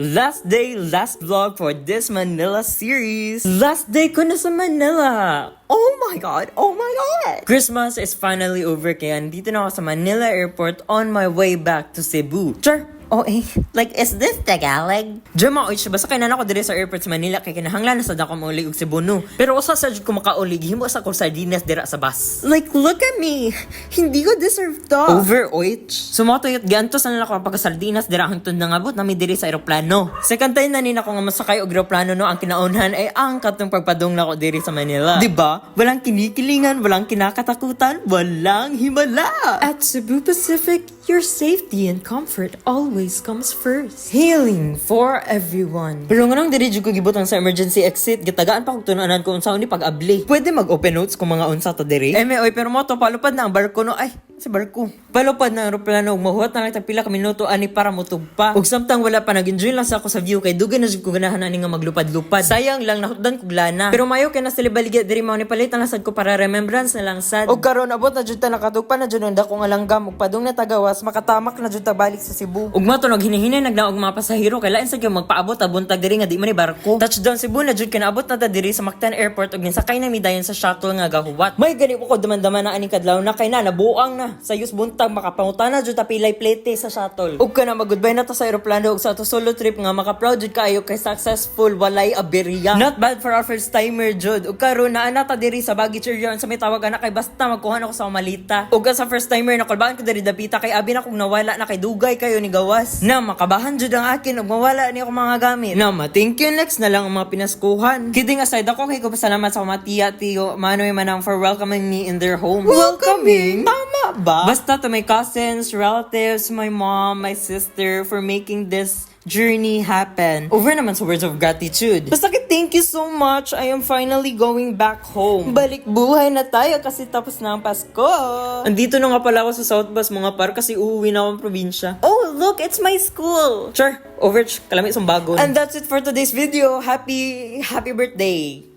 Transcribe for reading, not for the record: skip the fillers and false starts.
Last day, last vlog for this Manila series. Last day ko na sa Manila. Oh my God! Oh my God! Christmas is finally over kaya dito na ako sa Manila Airport on my way back to Cebu. Sure! Oh eh, like is this Tagalog? Diyan mo, basta kaya na ako dire sa airport sa Manila kaya kinahanglan na sa dako maulig og Cebu no. Pero usa sa jud ko makaulig, himo sa ko sardinas dira sa bus. Like look at me. Hindi ko deserve to. Over oich. Sumotoyot gantos na ako pagka sardinas dira hangtod nangabot nami diri sa eroplano. Second time na ni nako nga masakay og eroplano no, ang kinaunhan ay ang katong pagpadong nako diri sa Manila. Diba? Walang kinikilingan, walang kinakatakutan, walang himala. At Cebu Pacific, your safety and comfort always comes first. Healing for everyone. Pero nga nang diri jud ko gibutan sa emergency exit, gitagaan pa kog tunanan ko unsaon ni pag-abli. Pwede mag-open notes kung mga unsa ta diri. Oy, pero mo to palupad na ang barko no. Ay, sa barko. Palupad na ang eroplano ug mahuwat na lang pila ka minuto ani para motugpa. Ug samtang wala pa nag-enjoy lang sa ako sa view kay dugay na jud ko ganahan ani nga maglupad-lupad. Sayang lang nahutdan kog lana. Pero mayo kay na sila baligya diri mao ni palitan na sad ko para remembrance na lang sad. Ug karon abot na jud ta nakatugpa na jud nda ko nga langgam ug padung na tagawas makatamak na jud ta balik sa Cebu. Ug mo to hinihinay naglaog mga pasahero kay lain sa gyud magpaabot abuntag diri nga di man ni barko. Touchdown Cebu na jud kinaabot na ta diri sa Mactan Airport ug nisakay na mi dayon sa shuttle nga gahuwat. May gani ko daman-daman na ani kadlaw na kay na nabuang na sa yus buntag makapangutana jud ta pilay plete sa shuttle. Ug kana mag-goodbye na ta sa eroplano ug sa to solo trip nga maka-proud jud kaayo kay successful walay aberya. Not bad for our first timer jud. Ug karon naa na ta diri sa baggage area sa may tawag ana kay basta magkuha na ko sa malita. Ug sa first timer nakulbaan ko diri dapita kay abi na kog nawala na kay dugay kayo ni gawas. Na makabahan jud ang akin ug mawala ni ako mga gamit. Na thank you next na lang ang mga pinaskuhan. Kidding aside ako kay ko pasalamat sa mga tiyo Manoy Manang for welcoming me in their home. Welcoming? Tama ba? Basta to my cousins, relatives, my mom, my sister for making this journey happen. Over naman sa words of gratitude. Basta thank you so much. I am finally going back home. Balik buhay na tayo kasi tapos na ang Pasko. Andito na nga pala ako sa South Bus mga par kasi uuwi na akong probinsya. Oh, look, it's my school. Sure, over kalami isang bago. And that's it for today's video. Happy birthday.